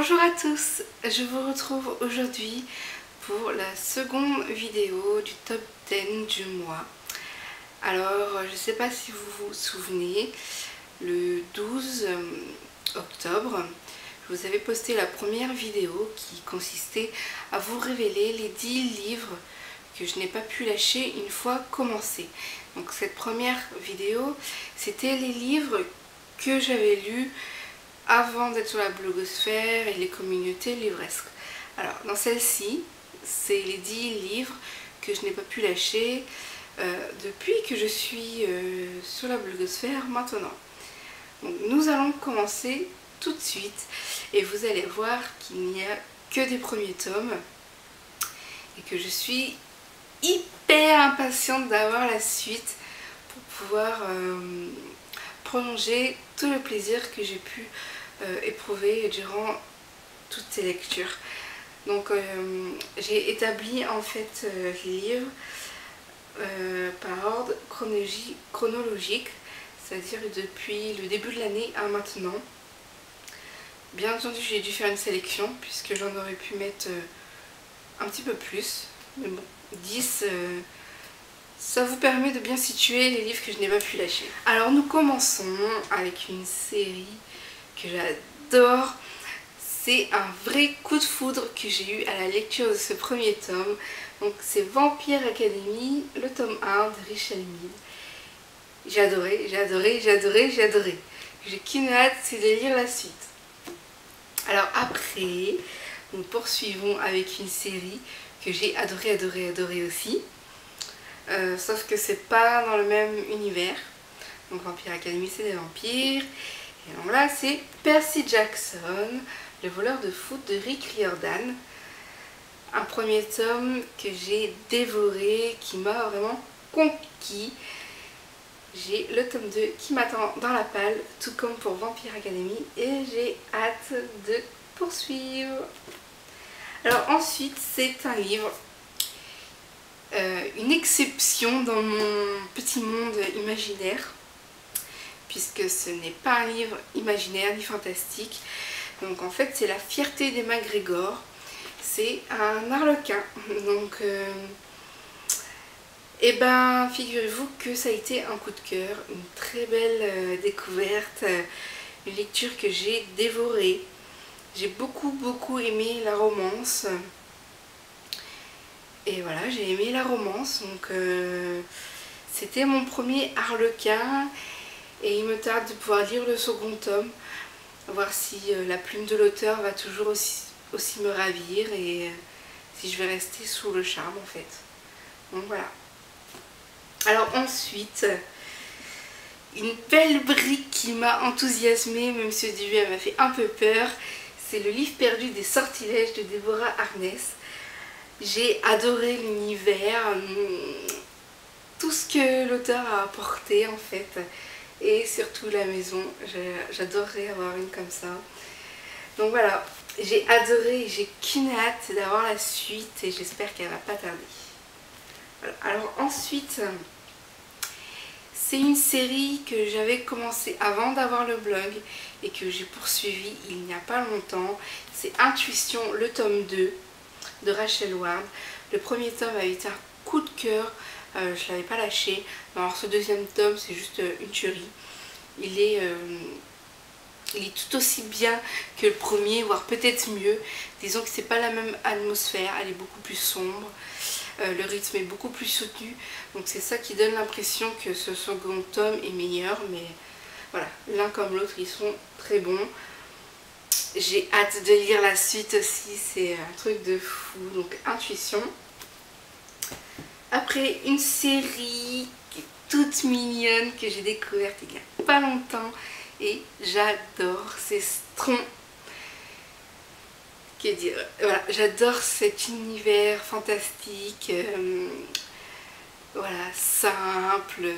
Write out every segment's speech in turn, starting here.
Bonjour à tous, je vous retrouve aujourd'hui pour la seconde vidéo du top 10 du mois. Alors, je ne sais pas si vous vous souvenez, le 12 octobre, je vous avais posté la première vidéo qui consistait à vous révéler les 10 livres que je n'ai pas pu lâcher une fois commencé. Donc cette première vidéo, c'était les livres que j'avais lus avant d'être sur la blogosphère et les communautés livresques. Alors dans celle-ci, c'est les 10 livres que je n'ai pas pu lâcher depuis que je suis sur la blogosphère maintenant. Donc, nous allons commencer tout de suite et vous allez voir qu'il n'y a que des premiers tomes et que je suis hyper impatiente d'avoir la suite pour pouvoir prolonger tout le plaisir que j'ai pu éprouver durant toutes ces lectures. Donc j'ai établi en fait les livres par ordre chronologique, c'est-à-dire depuis le début de l'année à maintenant. Bien entendu, j'ai dû faire une sélection puisque j'en aurais pu mettre un petit peu plus, mais bon, 10 ça vous permet de bien situer les livres que je n'ai pas pu lâcher. Alors nous commençons avec une série que j'adore. C'est un vrai coup de foudre que j'ai eu à la lecture de ce premier tome. Donc c'est Vampire Academy, le tome 1 de Richelle Mille. J'ai adoré, j'ai adoré, j'ai adoré, j'ai adoré. J'ai qu'une hâte, c'est de lire la suite. Alors après, nous poursuivons avec une série que j'ai adoré, adoré, adoré aussi. Sauf que c'est pas dans le même univers. Donc Vampire Academy, c'est des vampires. Et donc là, c'est Percy Jackson, le voleur de foot de Rick Riordan. Un premier tome que j'ai dévoré, qui m'a vraiment conquis. J'ai le tome 2 qui m'attend dans la palle, tout comme pour Vampire Academy. Et j'ai hâte de poursuivre. Alors ensuite, c'est un livre, une exception dans mon petit monde imaginaire, puisque ce n'est pas un livre imaginaire ni fantastique. Donc en fait c'est La Fierté des MacGregor. C'est un arlequin. Donc et ben figurez-vous que ça a été un coup de cœur, une très belle découverte, une lecture que j'ai dévorée. J'ai beaucoup aimé la romance. Et voilà, j'ai aimé la romance. Donc c'était mon premier arlequin. Et il me tarde de pouvoir lire le second tome, voir si la plume de l'auteur va toujours aussi me ravir et si je vais rester sous le charme en fait. Donc voilà. Alors ensuite, une belle brique qui m'a enthousiasmée, même si au début elle m'a fait un peu peur, c'est Le Livre perdu des sortilèges de Deborah Arness. J'ai adoré l'univers, tout ce que l'auteur a apporté en fait. Et surtout la maison, j'adorerais avoir une comme ça. Donc voilà, j'ai adoré, j'ai qu'une hâte d'avoir la suite et j'espère qu'elle va pas tarder. Voilà. Alors ensuite, c'est une série que j'avais commencé avant d'avoir le blog et que j'ai poursuivi il n'y a pas longtemps. C'est Intuition, le tome 2 de Rachel Ward. Le premier tome avait été un coup de cœur. Je ne l'avais pas lâché. Alors ce deuxième tome, c'est juste une tuerie. Il est tout aussi bien que le premier, voire peut-être mieux. Disons que c'est pas la même atmosphère, elle est beaucoup plus sombre. Le rythme est beaucoup plus soutenu. Donc c'est ça qui donne l'impression que ce second tome est meilleur. Mais voilà, l'un comme l'autre, ils sont très bons. J'ai hâte de lire la suite aussi, c'est un truc de fou. Donc Intuition. Après, une série qui est toute mignonne que j'ai découverte il n'y a pas longtemps et j'adore, c'est Stron. Que dire, voilà, j'adore cet univers fantastique, voilà, simple,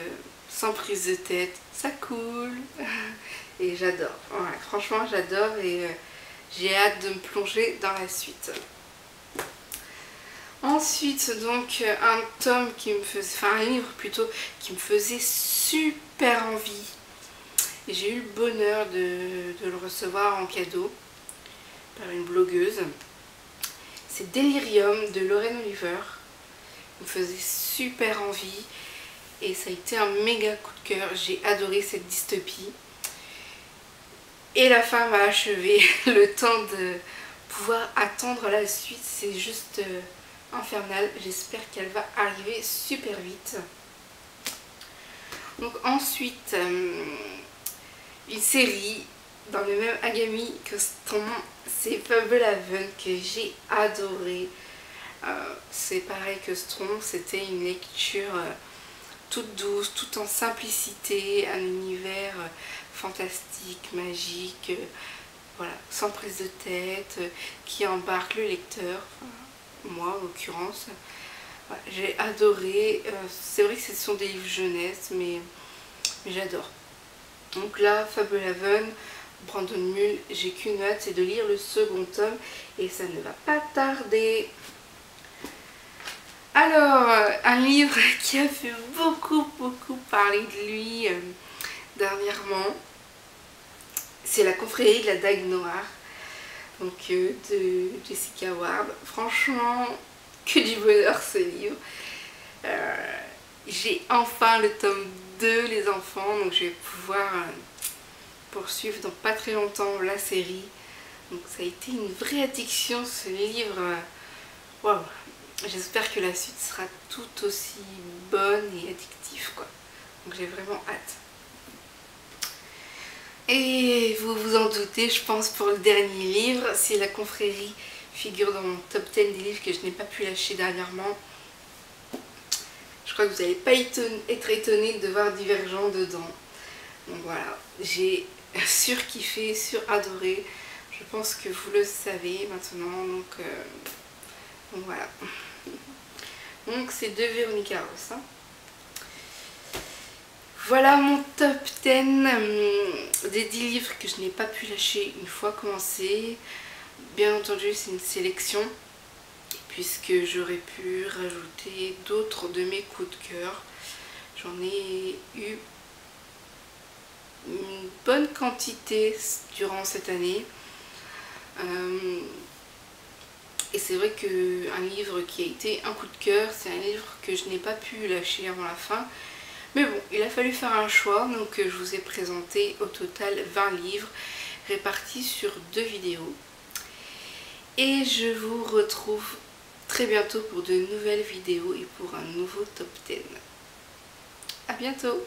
sans prise de tête, ça coule et j'adore. Voilà, franchement j'adore et j'ai hâte de me plonger dans la suite. Ensuite, donc, un tome qui me faisait, enfin un livre plutôt, qui me faisait super envie. Et j'ai eu le bonheur de le recevoir en cadeau. par une blogueuse. C'est Delirium de Lauren Oliver. Il me faisait super envie et ça a été un méga coup de cœur. J'ai adoré cette dystopie. Et la fin m'a achevé. Le temps de pouvoir attendre la suite, c'est juste infernal. J'espère qu'elle va arriver super vite. Donc ensuite, une série dans le même agami que Strom, c'est Fablehaven que j'ai adoré. C'est pareil que Strom, c'était une lecture toute douce, tout en simplicité, un univers fantastique, magique, voilà, sans prise de tête, qui embarque le lecteur, moi en l'occurrence. Voilà, j'ai adoré. C'est vrai que ce sont des livres jeunesse, mais j'adore. Donc là, Fablehaven, Brandon Mull, j'ai qu'une hâte, c'est de lire le second tome et ça ne va pas tarder. Alors, un livre qui a fait beaucoup parler de lui dernièrement, c'est La confrérie de la dague noire, donc de Jessica Ward. Franchement, que du bonheur ce livre. J'ai enfin le tome 2, les enfants, donc je vais pouvoir poursuivre dans pas très longtemps la série. Donc ça a été une vraie addiction ce livre. Waouh! J'espère que la suite sera tout aussi bonne et addictive, quoi. Donc j'ai vraiment hâte. Et vous vous en doutez, je pense pour le dernier livre, si La confrérie figure dans mon top 10 des livres que je n'ai pas pu lâcher dernièrement. Je crois que vous n'allez pas être étonné de voir Divergent dedans. Donc voilà, j'ai surkiffé, suradoré. Je pense que vous le savez maintenant, donc voilà. Donc c'est de Véronique Ross. Hein. Voilà mon top 10 des 10 livres que je n'ai pas pu lâcher une fois commencé. Bien entendu, c'est une sélection, puisque j'aurais pu rajouter d'autres de mes coups de cœur. J'en ai eu une bonne quantité durant cette année. Et c'est vrai qu'un livre qui a été un coup de cœur, c'est un livre que je n'ai pas pu lâcher avant la fin. Mais bon, il a fallu faire un choix, donc je vous ai présenté au total 20 livres répartis sur 2 vidéos. Et je vous retrouve très bientôt pour de nouvelles vidéos et pour un nouveau top 10. A bientôt!